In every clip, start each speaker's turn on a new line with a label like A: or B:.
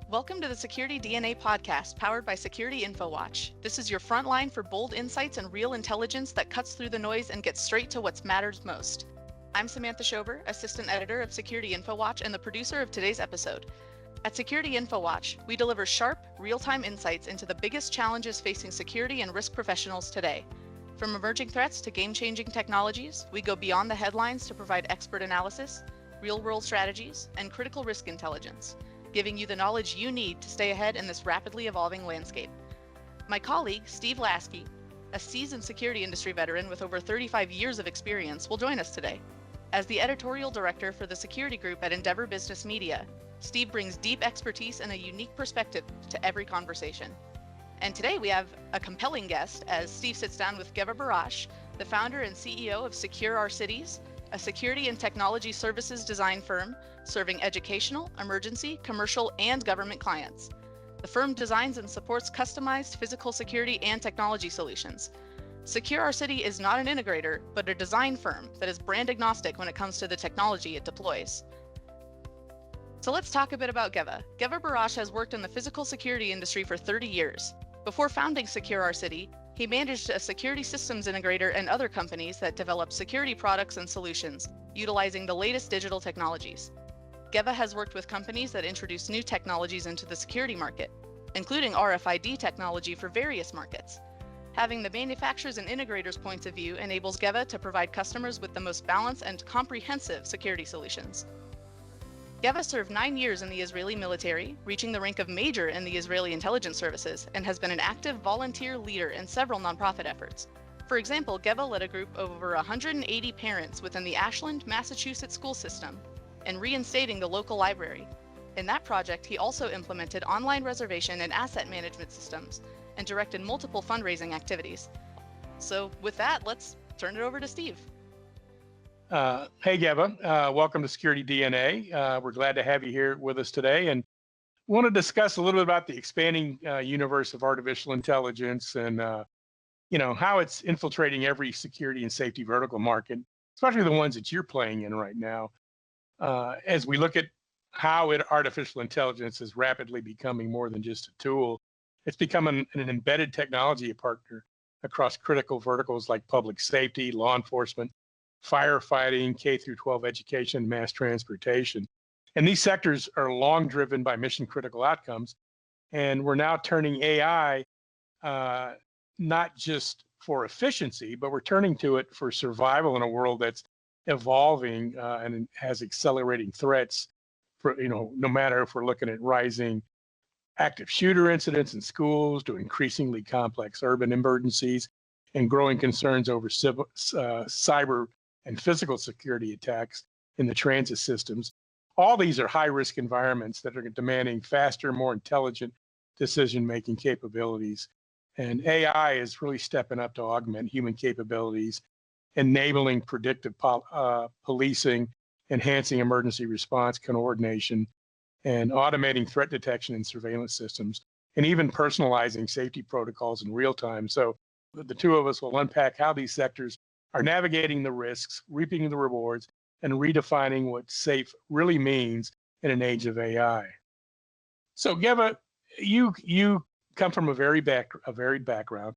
A: Welcome to the SecurityDNA podcast powered by SecurityInfoWatch. This is your front line for bold insights and real intelligence that cuts through the noise and gets straight to what matters most. I'm Samantha Schober, Assistant Editor of SecurityInfoWatch and the producer of today's episode. At SecurityInfoWatch, we deliver sharp, real-time insights into the biggest challenges facing security and risk professionals today. From emerging threats to game-changing technologies, we go beyond the headlines to provide expert analysis, real-world strategies, and critical risk intelligence, giving you the knowledge you need to stay ahead in this rapidly evolving landscape. My colleague, Steve Lasky, a seasoned security industry veteran with over 35 years of experience, will join us today. As the editorial director for the security group at Endeavor Business Media, Steve brings deep expertise and a unique perspective to every conversation. And today we have a compelling guest as Steve sits down with Geva Barash, the founder and CEO of Secure Our Cities, a security and technology services design firm serving educational, emergency, commercial, and government clients. The firm designs and supports customized physical security and technology solutions. Secure Our City is not an integrator, but a design firm that is brand agnostic when it comes to the technology it deploys. So let's talk a bit about Geva. Geva Barash has worked in the physical security industry for 30 years. Before founding Secure Our City, he managed a security systems integrator and other companies that develop security products and solutions, utilizing the latest digital technologies. Geva has worked with companies that introduce new technologies into the security market, including RFID technology for various markets. Having the manufacturers and integrators' points of view enables Geva to provide customers with the most balanced and comprehensive security solutions. Geva served 9 years in the Israeli military, reaching the rank of major in the Israeli intelligence services, and has been an active volunteer leader in several nonprofit efforts. For example, Geva led a group of over 180 parents within the Ashland, Massachusetts school system in reinstating the local library. In that project, he also implemented online reservation and asset management systems and directed multiple fundraising activities. So with that, let's turn it over to Steve.
B: Hey, Geva. Welcome to SecurityDNA. We're glad to have you here with us today, and want to discuss a little bit about the expanding universe of artificial intelligence and how it's infiltrating every security and safety vertical market, especially the ones that you're playing in right now. As we look at how artificial intelligence is rapidly becoming more than just a tool, it's becoming an embedded technology partner across critical verticals like public safety, law enforcement, firefighting, K through 12 education, mass transportation. And these sectors are long driven by mission critical outcomes. And we're now turning AI not just for efficiency, but we're turning to it for survival in a world that's evolving and has accelerating threats for, no matter if we're looking at rising active shooter incidents in schools to increasingly complex urban emergencies and growing concerns over cyber and physical security attacks in the transit systems. All these are high-risk environments that are demanding faster, more intelligent decision-making capabilities. And AI is really stepping up to augment human capabilities, enabling predictive policing, enhancing emergency response coordination, and automating threat detection and surveillance systems, and even personalizing safety protocols in real time. So the two of us will unpack how these sectors are navigating the risks, reaping the rewards, and redefining what safe really means in an age of AI. So, Geva, you come from a varied background,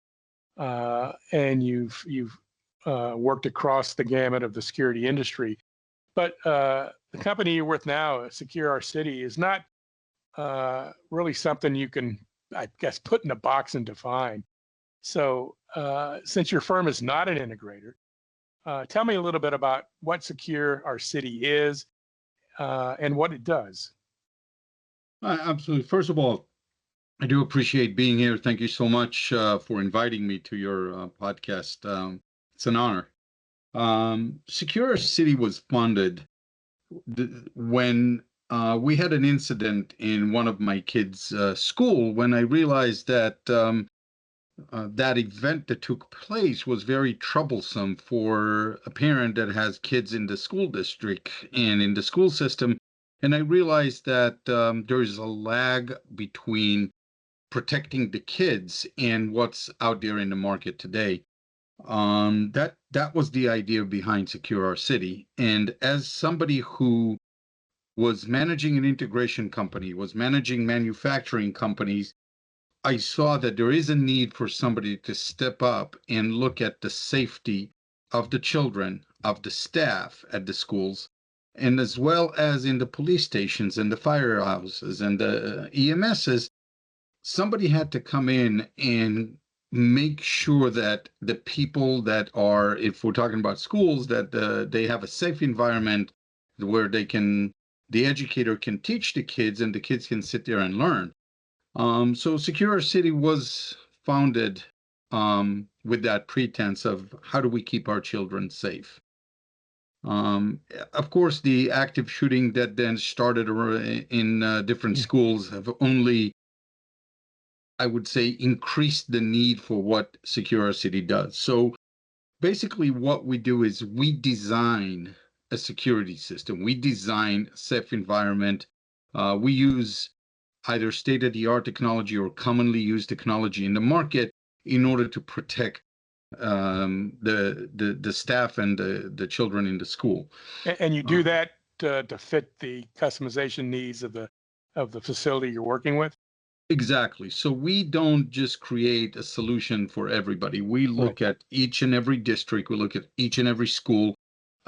B: and you've worked across the gamut of the security industry. But the company you're with now, Secure Our City, is not really something you can, I guess, put in a box and define. So, since your firm is not an integrator, tell me a little bit about what Secure Our City is and what it does.
C: Absolutely. First of all, I do appreciate being here. Thank you so much for inviting me to your podcast. It's an honor. Secure Our City was funded when we had an incident in one of my kids' school when I realized that that event that took place was very troublesome for a parent that has kids in the school district and in the school system. And I realized that there's a lag between protecting the kids and what's out there in the market today. That was the idea behind Secure Our City. And as somebody who was managing an integration company, was managing manufacturing companies, I saw that there is a need for somebody to step up and look at the safety of the children, of the staff at the schools, and as well as in the police stations and the firehouses and the EMSs. Somebody had to come in and make sure that the people that are, if we're talking about schools, that they have a safe environment where the educator can teach the kids and the kids can sit there and learn. So Secure Our City was founded with that pretense of how do we keep our children safe? Of course, the active shooting that then started in different schools have only, I would say, increased the need for what Secure Our City does. So basically what we do is we design a security system. We design a safe environment. We use either state-of-the-art technology or commonly used technology in the market in order to protect the staff and the children in the school.
B: And you do that to fit the customization needs of the facility you're working with?
C: Exactly. So we don't just create a solution for everybody. We look at each and every district. We look at each and every school.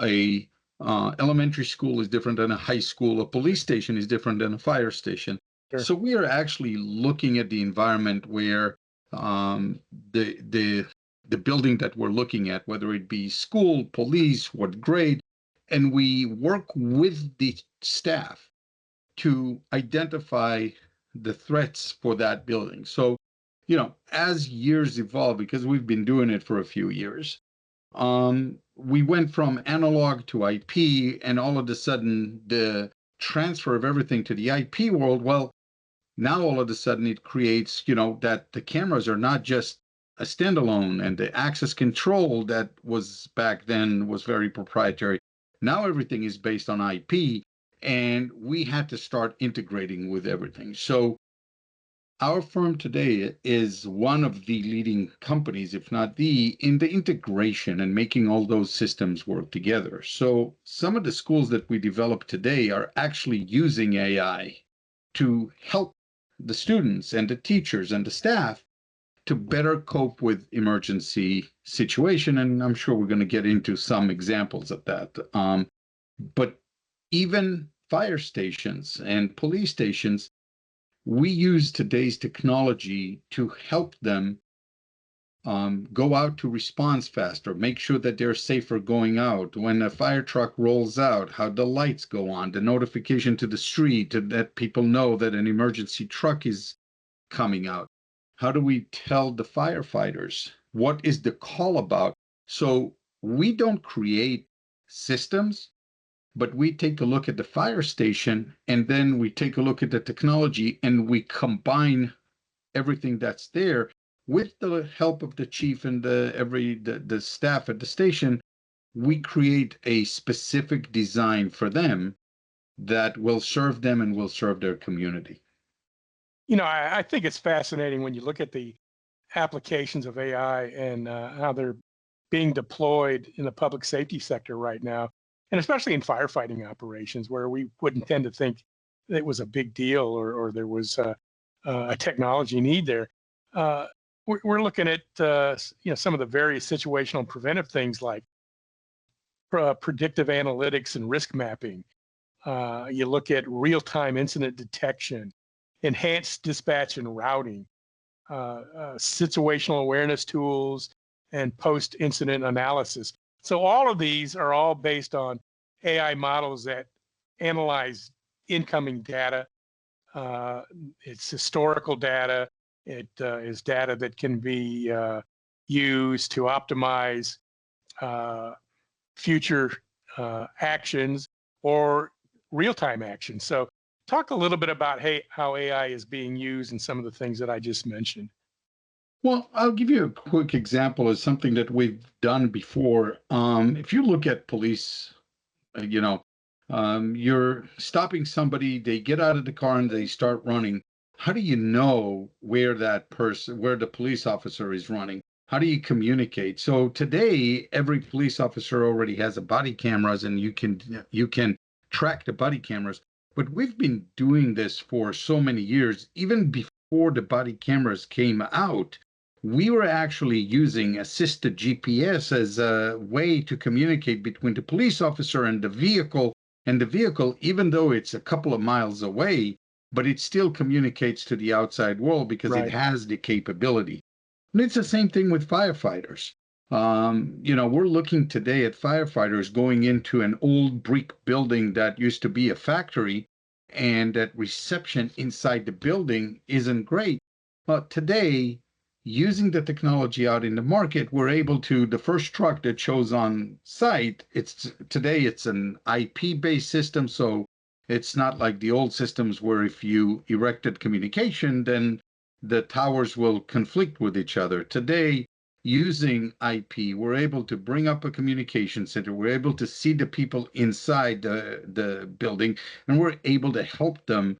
C: A elementary school is different than a high school. A police station is different than a fire station.
B: Sure.
C: So we are actually looking at the environment where the building that we're looking at, whether it be school, police, what grade, and we work with the staff to identify the threats for that building. So, as years evolve, because we've been doing it for a few years, we went from analog to IP, and all of a sudden the transfer of everything to the IP world, well, now all of a sudden it creates, that the cameras are not just a standalone, and the access control that was back then was very proprietary. Now everything is based on IP, and we had to start integrating with everything. So our firm today is one of the leading companies, if not in the integration and making all those systems work together. So some of the schools that we develop today are actually using AI to help the students and the teachers and the staff to better cope with emergency situation. And I'm sure we're going to get into some examples of that. But even fire stations and police stations, we use today's technology to help them go out to response faster, make sure that they're safer going out. When a fire truck rolls out, how the lights go on, the notification to the street to let people know that an emergency truck is coming out. How do we tell the firefighters what is the call about? So we don't create systems, but we take a look at the fire station, and then we take a look at the technology, and we combine everything that's there with the help of the chief and the staff at the station. We create a specific design for them that will serve them and will serve their community.
B: I think it's fascinating when you look at the applications of AI and how they're being deployed in the public safety sector right now, and especially in firefighting operations, where we wouldn't tend to think it was a big deal or there was a technology need there. We're looking at some of the various situational and preventive things like predictive analytics and risk mapping. You look at real-time incident detection, enhanced dispatch and routing, situational awareness tools, and post-incident analysis. So all of these are all based on AI models that analyze incoming data. It's historical data. It is data that can be used to optimize future actions or real-time actions. So talk a little bit about how AI is being used in some of the things that I just mentioned.
C: Well, I'll give you a quick example of something that we've done before. If you look at police, you're stopping somebody, they get out of the car and they start running. How do you know where the police officer is running? How do you communicate? So today, every police officer already has a body cameras, and you can track the body cameras. But we've been doing this for so many years. Even before the body cameras came out, we were actually using assisted GPS as a way to communicate between the police officer and the vehicle. And the vehicle, even though it's a couple of miles away, but it still communicates to the outside world because it
B: Right.
C: has the capability. And it's the same thing with firefighters. We're looking today at firefighters going into an old brick building that used to be a factory, and that reception inside the building isn't great. But today, using the technology out in the market, we're able to, the first truck that shows on site, it's an IP-based system, so it's not like the old systems where if you erected communication, then the towers will conflict with each other. Today, using IP, we're able to bring up a communication center. We're able to see the people inside the building, and we're able to help them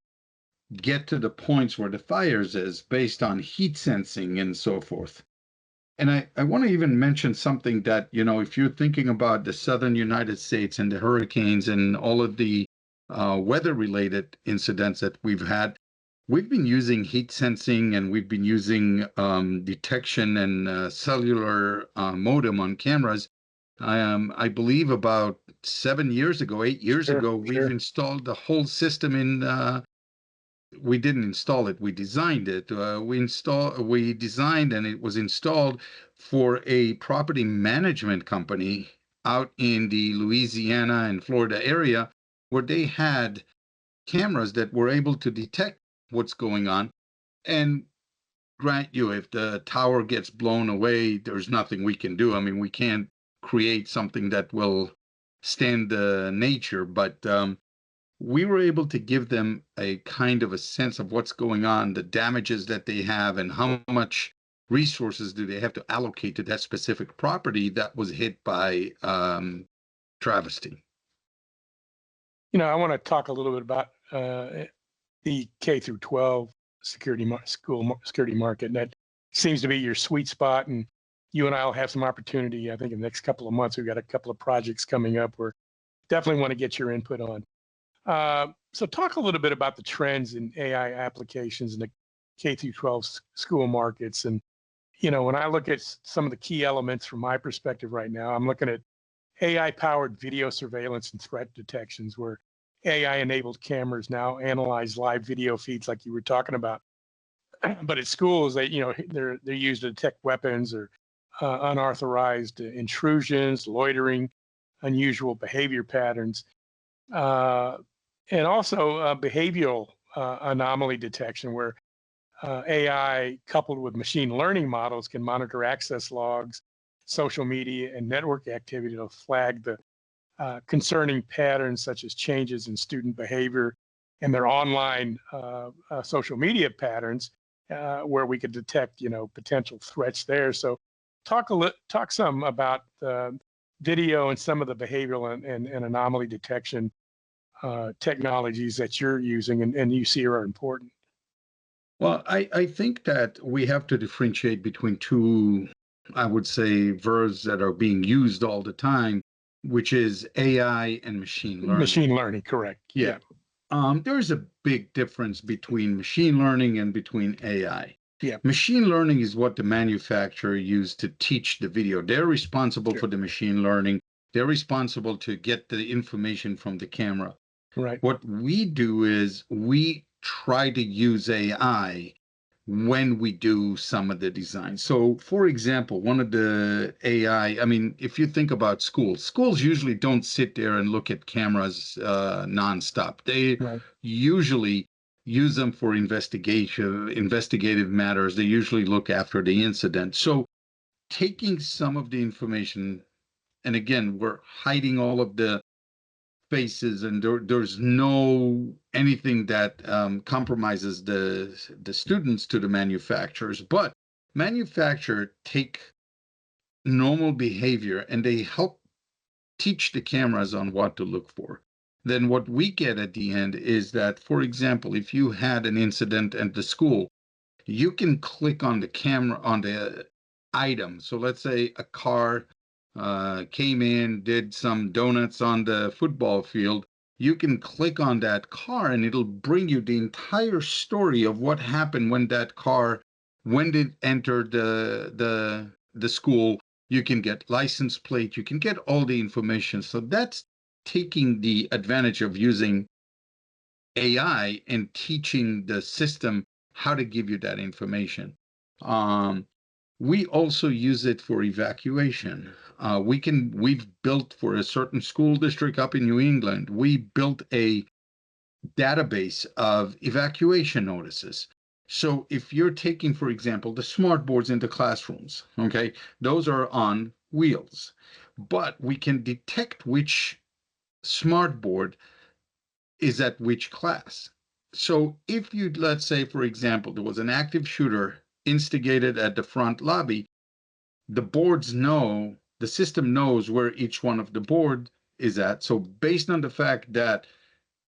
C: get to the points where the fires is based on heat sensing and so forth. And I want to even mention something that, if you're thinking about the southern United States and the hurricanes and all of the weather-related incidents that we've been using heat sensing, and we've been using detection and cellular modem on cameras. I believe about 8 years ago, we've installed the whole system we didn't install it, we designed it. We designed, and it was installed for a property management company out in the Louisiana and Florida area, where they had cameras that were able to detect what's going on. And grant you, if the tower gets blown away, there's nothing we can do. I mean, we can't create something that will stand the nature, but we were able to give them a kind of a sense of what's going on, the damages that they have, and how much resources do they have to allocate to that specific property that was hit by travesty.
B: I want to talk a little bit about the K through 12 school security market. And that seems to be your sweet spot. And you and I will have some opportunity, I think, in the next couple of months. We've got a couple of projects coming up where definitely want to get your input on. So talk a little bit about the trends in AI applications in the K through 12 school markets. And, when I look at some of the key elements from my perspective right now, I'm looking at AI-powered video surveillance and threat detections, where AI-enabled cameras now analyze live video feeds like you were talking about. But at schools, they're used to detect weapons or unauthorized intrusions, loitering, unusual behavior patterns, and also behavioral anomaly detection, where AI coupled with machine learning models can monitor access logs, social media, and network activity to flag the concerning patterns such as changes in student behavior and their online social media patterns, where we could detect, potential threats there. So talk some about video and some of the behavioral and anomaly detection technologies that you're using and you see are important.
C: Well, I think that we have to differentiate between two, I would say, verbs that are being used all the time, which is AI and machine learning.
B: Machine learning, correct.
C: Yeah. There's a big difference between machine learning and between AI.
B: Yeah.
C: Machine learning is what the manufacturer used to teach the video. They're responsible for the machine learning. They're responsible to get the information from the camera.
B: Right.
C: What we do is we try to use AI when we do some of the design. So, for example, one of the AI, I mean, if you think about schools usually don't sit there and look at cameras nonstop. They usually use them for investigative matters. They usually look after the incident. So, taking some of the information, and again, we're hiding all of the faces, and there's no anything that compromises the students to the manufacturers, but manufacturer take normal behavior and they help teach the cameras on what to look for. Then what we get at the end is that, for example, if you had an incident at the school, you can click on the camera on the item. So let's say a car came in, did some donuts on the football field. you can click on that car and it'll bring you the entire story of what happened when that car, when it entered the school. You can get license plate, you can get all the information. So that's taking the advantage of using AI and teaching the system how to give you that information. We also use it for evacuation. We've built for a certain school district up in New England, we built a database of evacuation notices. So if you're taking, for example, the smart boards into classrooms, okay, those are on wheels, but we can detect which smart board is at which class. So if you, let's say, for example, there was an active shooter instigated at the front lobby, the boards know, the system knows where each one of the board is at. So based on the fact that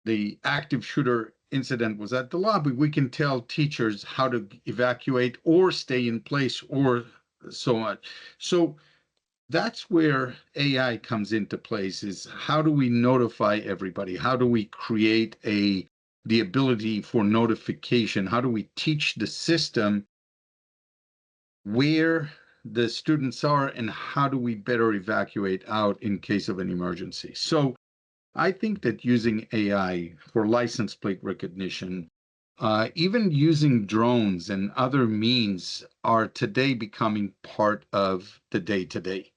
C: the active shooter incident was at the lobby, we can tell teachers how to evacuate or stay in place or so on. So that's where AI comes into place, is how do we notify everybody? How do we create the ability for notification? How do we teach the system where the students are and how do we better evacuate out in case of an emergency? So I think that using AI for license plate recognition, even using drones and other means are today becoming part of the day-to-day.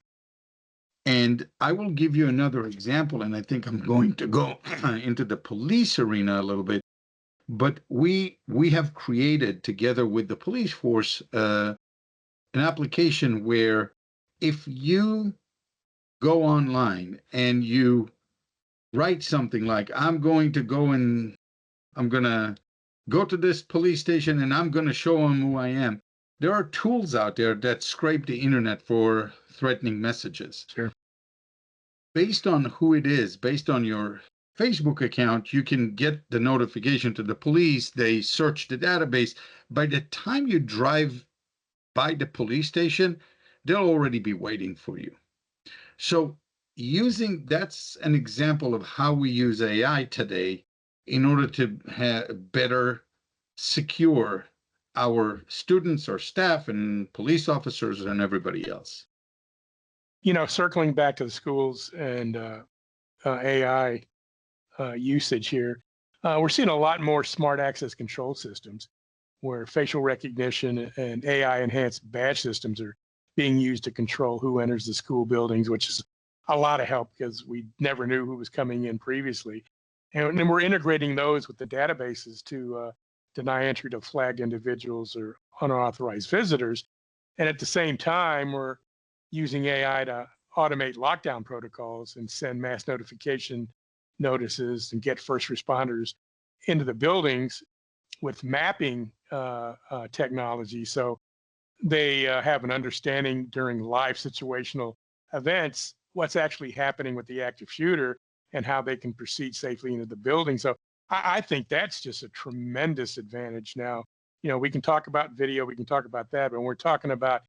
C: And I will give you another example, and I think I'm going to go into the police arena a little bit. But we have created together with the police force an application where if you go online and you write something like, I'm going to go to this police station and I'm going to show them who I am. There are tools out there that scrape the internet for threatening messages.
B: Sure.
C: Based on who it is, based on your Facebook account, you can get the notification to the police. They search the database. By the time you drive by the police station, they'll already be waiting for you. So that's an example of how we use AI today in order to better secure our students, our staff, and police officers, and everybody else.
B: Circling back to the schools and AI usage here, we're seeing a lot more smart access control systems where facial recognition and AI enhanced badge systems are being used to control who enters the school buildings, which is a lot of help because we never knew who was coming in previously. And then we're integrating those with the databases to deny entry to flagged individuals or unauthorized visitors. And at the same time, we're using AI to automate lockdown protocols and send mass notification notices and get first responders into the buildings with mapping technology. So they have an understanding during live situational events what's actually happening with the active shooter and how they can proceed safely into the building. So I think that's just a tremendous advantage now. We can talk about video, we can talk about that, but when we're talking about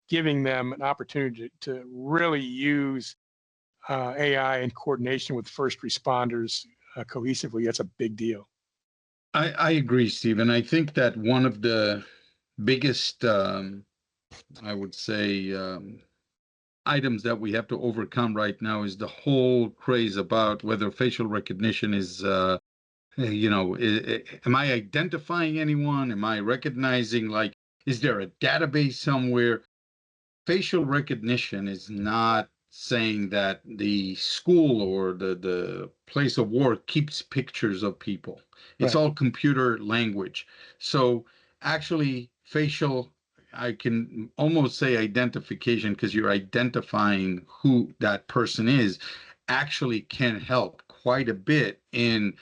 B: giving them an opportunity to really use AI in coordination with first responders cohesively, that's a big deal.
C: I agree, Steve. And I think that one of the biggest, I would say, items that we have to overcome right now is the whole craze about whether facial recognition is, am I identifying anyone? Am I recognizing, is there a database somewhere? Facial recognition is not saying that the school or the place of work keeps pictures of people. It's
B: Right.
C: all computer language. So actually facial, I can almost say identification, because you're identifying who that person is, actually can help quite a bit in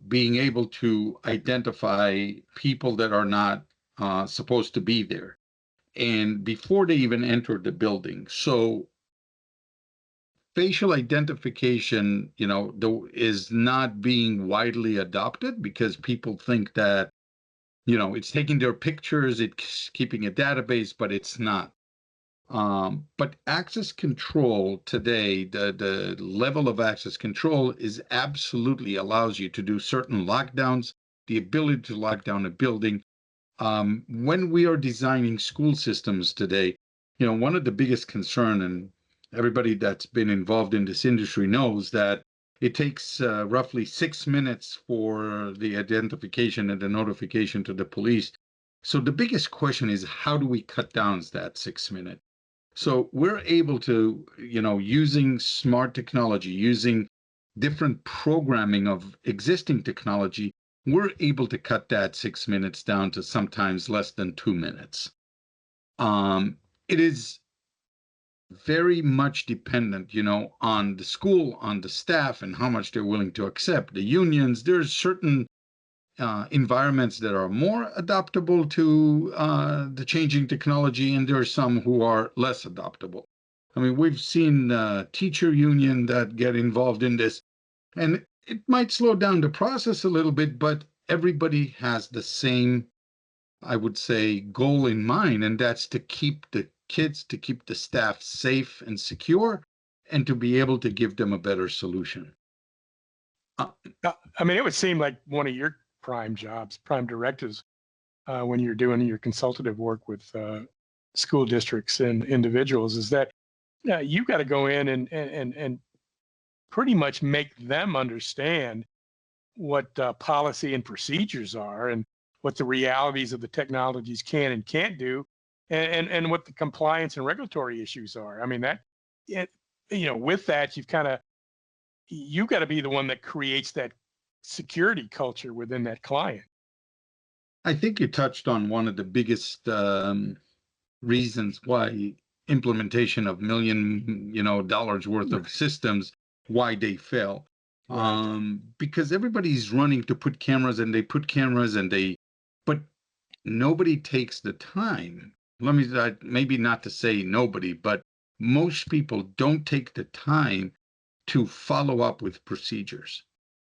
C: being able to identify people that are not supposed to be there, and before they even enter the building. So facial identification, is not being widely adopted because people think that, it's taking their pictures, it's keeping a database, but it's not. But access control today, the level of access control is absolutely allows you to do certain lockdowns, the ability to lock down a building. When we are designing school systems today, one of the biggest concern, and everybody that's been involved in this industry knows that it takes roughly 6 minutes for the identification and the notification to the police. So the biggest question is, how do we cut down that 6 minute? So we're able to, using smart technology, using different programming of existing technology, we're able to cut that 6 minutes down to sometimes less than 2 minutes. It is very much dependent, on the school, on the staff, and how much they're willing to accept. The unions, there's certain environments that are more adaptable to the changing technology, and there are some who are less adaptable. I mean, we've seen teacher union that get involved in this, and it might slow down the process a little bit, but everybody has the same, I would say, goal in mind, and that's to keep the kids, to keep the staff safe and secure, and to be able to give them a better solution.
B: I mean, it would seem like one of your prime jobs, prime directives, when you're doing your consultative work with school districts and individuals, is that you've got to go in and pretty much make them understand what policy and procedures are, and what the realities of the technologies can and can't do, and what the compliance and regulatory issues are. I mean, with that, you've got to be the one that creates that security culture within that client.
C: I think you touched on one of the biggest reasons why implementation of dollars worth of systems, why they fail. Right. Because everybody's running to put cameras, and they put cameras, but nobody takes the time. Let me, maybe not to say nobody, but most people don't take the time to follow up with procedures.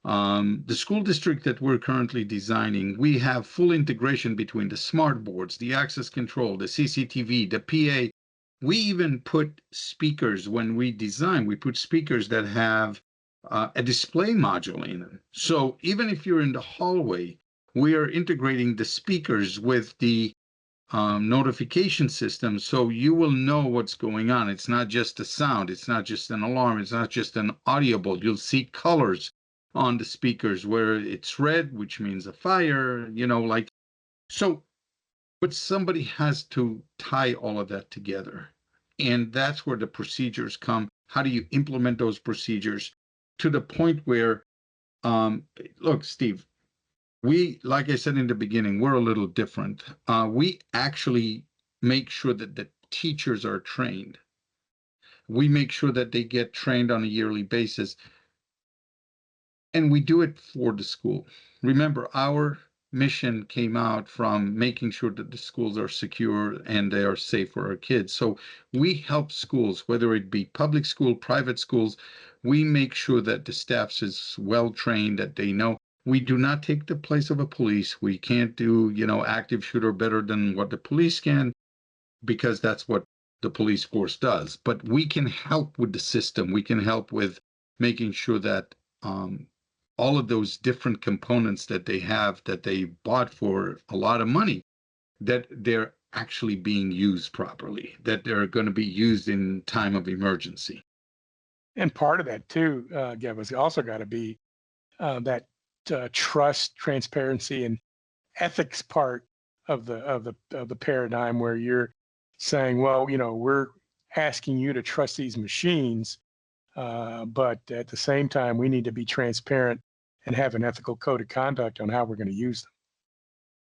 C: The school district that we're currently designing, we have full integration between the smart boards, the access control, the CCTV, the PA. We even put speakers when we design. We put speakers that have a display module in them. So even if you're in the hallway, we are integrating the speakers with the notification system, so you will know what's going on. It's not just a sound. It's not just an alarm. It's not just an audible. You'll see colors on the speakers where it's red, which means a fire, so, but somebody has to tie all of that together. And that's where the procedures come. How do you implement those procedures to the point where, look, Steve, like I said in the beginning, we're a little different. We actually make sure that the teachers are trained. We make sure that they get trained on a yearly basis. And we do it for the school. Remember, our mission came out from making sure that the schools are secure and they are safe for our kids. So we help schools, whether it be public school, private schools, we make sure that the staff is well trained, that they know. We do not take the place of a police. We can't do, active shooter better than what the police can, because that's what the police force does. But we can help with the system. We can help with making sure that all of those different components that they have, that they bought for a lot of money, that they're actually being used properly, that they're going to be used in time of emergency.
B: And part of that too, Geva, has also got to be that trust, transparency, and ethics part of the paradigm, where you're saying, well, we're asking you to trust these machines, but at the same time, we need to be transparent and have an ethical code of conduct on how we're going to use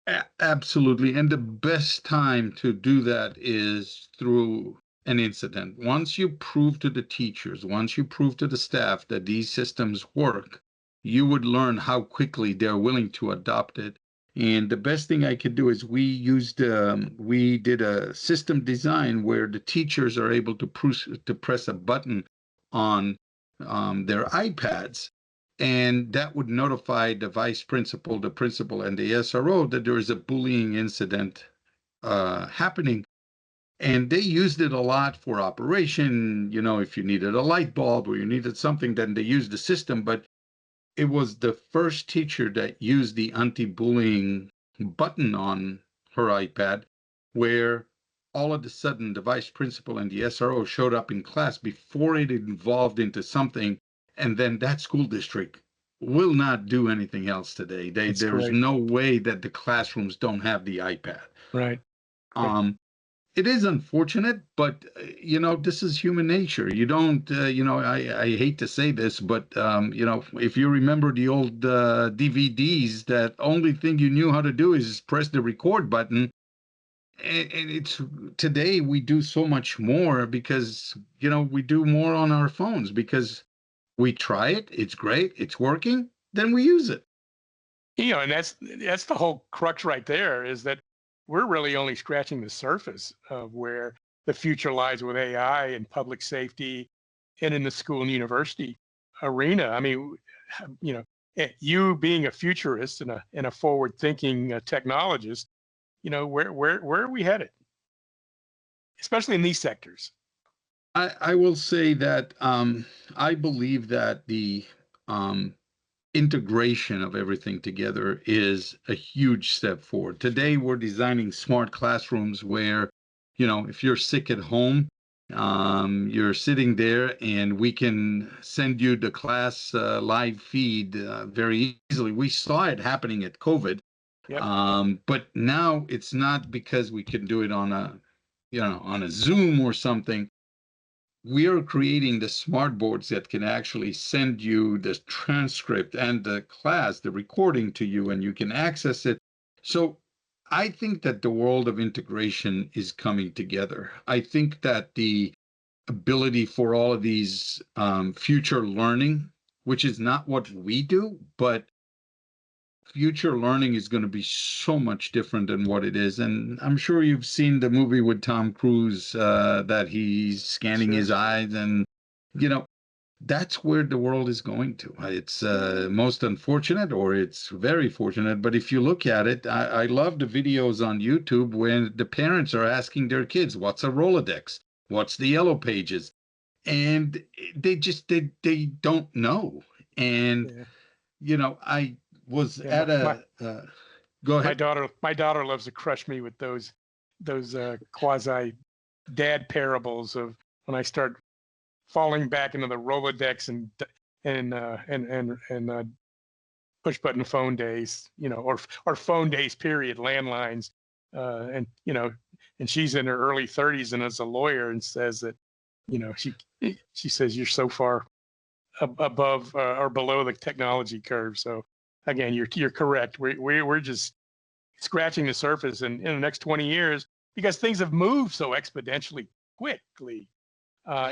B: them.
C: Absolutely. And the best time to do that is through an incident. Once you prove to the teachers, once you prove to the staff that these systems work, you would learn how quickly they're willing to adopt it. And the best thing I could do is we did a system design where the teachers are able to press a button on their iPads, and that would notify the vice principal, the principal, and the SRO that there is a bullying incident happening. And they used it a lot for operation. If you needed a light bulb or you needed something, then they used the system. But it was the first teacher that used the anti-bullying button on her iPad, where all of a sudden the vice principal and the SRO showed up in class before it evolved into something. And then that school district will not do anything else today.
B: That's
C: There's
B: great.
C: no way that the classrooms don't have the iPad.
B: Right.
C: It is unfortunate, but this is human nature. You don't, I hate to say this, but if you remember the old DVDs, that only thing you knew how to do is press the record button. And it's today we do so much more because we do more on our phones because we try it. It's great. It's working. Then we use it.
B: And that's the whole crux right there, is that we're really only scratching the surface of where the future lies with AI and public safety and in the school university arena. I mean, you being a futurist and a forward-thinking technologist, where are we headed, especially in these sectors?
C: I will say that I believe that the integration of everything together is a huge step forward. Today, we're designing smart classrooms where, if you're sick at home, you're sitting there and we can send you the class live feed very easily. We saw it happening at COVID.
B: Yep.
C: But now it's not because we can do it on a Zoom or something. We are creating the smart boards that can actually send you the transcript and the class, the recording to you, and you can access it. So I think that the world of integration is coming together. I think that the ability for all of these future learning, which is not what we do, but future learning is going to be so much different than what it is. And I'm sure you've seen the movie with Tom Cruise that he's scanning his eyes, and that's where the world is going to. It's most unfortunate, or it's very fortunate. But if you look at it, I love the videos on YouTube when the parents are asking their kids, "What's a Rolodex? What's the Yellow Pages?" And they don't know. And I was at a go ahead.
B: My daughter loves to crush me with those quasi dad parables of when I start falling back into the Rolodex and push button phone days, or phone days period, landlines, and she's in her early 30s and is a lawyer and says that she says you're so far above or below the technology curve. So again, you're correct. We're just scratching the surface in the next 20 years because things have moved so exponentially quickly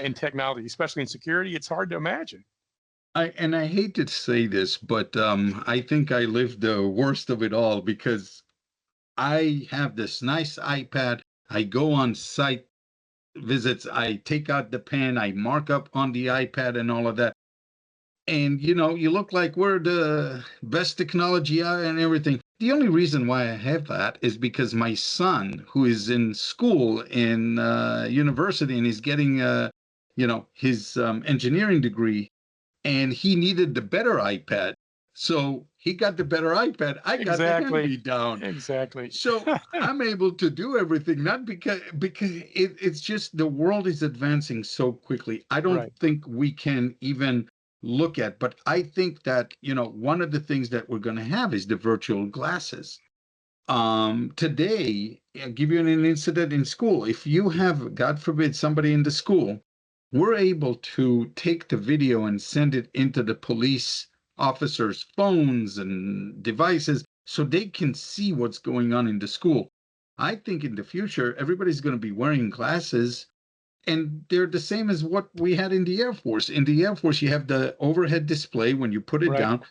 B: in technology, especially in security. It's hard to imagine.
C: I hate to say this, but I think I lived the worst of it all because I have this nice iPad. I go on site visits. I take out the pen. I mark up on the iPad and all of that. And you look like we're the best technology out and everything. The only reason why I have that is because my son, who is in school in university and he's getting his engineering degree, and he needed the better iPad, so he got the better iPad. I got the hand-me-down.
B: Exactly.
C: So I'm able to do everything, not because it's just the world is advancing so quickly. I don't think we can even look at, but I think that one of the things that we're going to have is the virtual glasses. Today, I'll give you an incident in school. If you have, God forbid, somebody in the school, we're able to take the video and send it into the police officers' phones and devices so they can see what's going on in the school. I think in the future, everybody's going to be wearing glasses, and they're the same as what we had in the Air Force. In the Air Force, you have the overhead display when you put it down.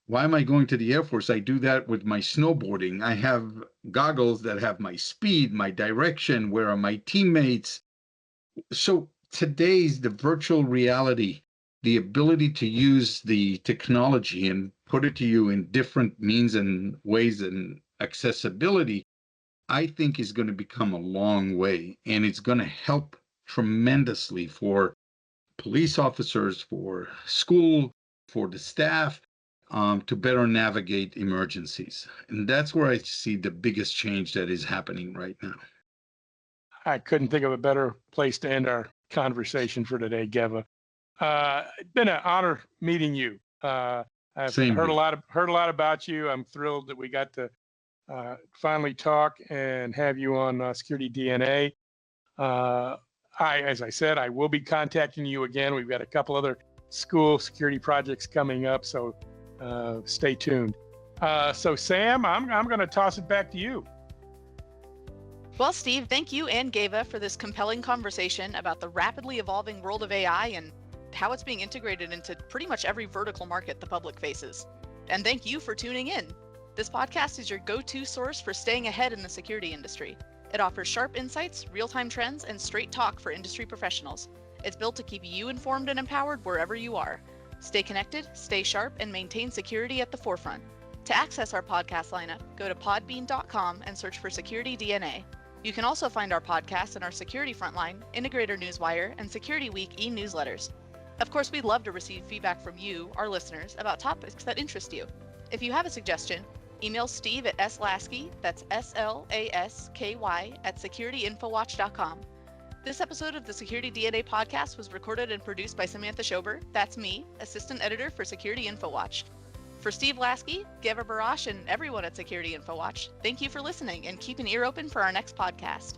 C: Why am I going to the Air Force? I do that with my snowboarding. I have goggles that have my speed, my direction, where are my teammates. So today's the virtual reality, the ability to use the technology and put it to you in different means and ways and accessibility. I think is going to become a long way, and it's going to help tremendously for police officers, for school, for the staff, to better navigate emergencies. And that's where I see the biggest change that is happening right now.
B: I couldn't think of a better place to end our conversation for today, Geva. It's been an honor meeting you. I've
C: Same
B: heard
C: here.
B: heard a lot about you. I'm thrilled that we got to finally talk and have you on Security DNA. As I said, I will be contacting you again. We've got a couple other school security projects coming up, so stay tuned. So Sam, I'm going to toss it back to you.
A: Well, Steve, thank you and Geva for this compelling conversation about the rapidly evolving world of AI and how it's being integrated into pretty much every vertical market the public faces. And thank you for tuning in. This podcast is your go-to source for staying ahead in the security industry. It offers sharp insights, real-time trends, and straight talk for industry professionals. It's built to keep you informed and empowered wherever you are. Stay connected, stay sharp, and maintain security at the forefront. To access our podcast lineup, go to podbean.com and search for SecurityDNA. You can also find our podcast in our Security Frontline, Integrator Newswire, and Security Week e-newsletters. Of course, we'd love to receive feedback from you, our listeners, about topics that interest you. If you have a suggestion, email Steve at slasky, that's SLASKY, at SecurityInfoWatch.com. This episode of the Security DNA podcast was recorded and produced by Samantha Schober, that's me, Assistant Editor for Security InfoWatch. For Steve Lasky, Geva Barash, and everyone at Security InfoWatch, thank you for listening and keep an ear open for our next podcast.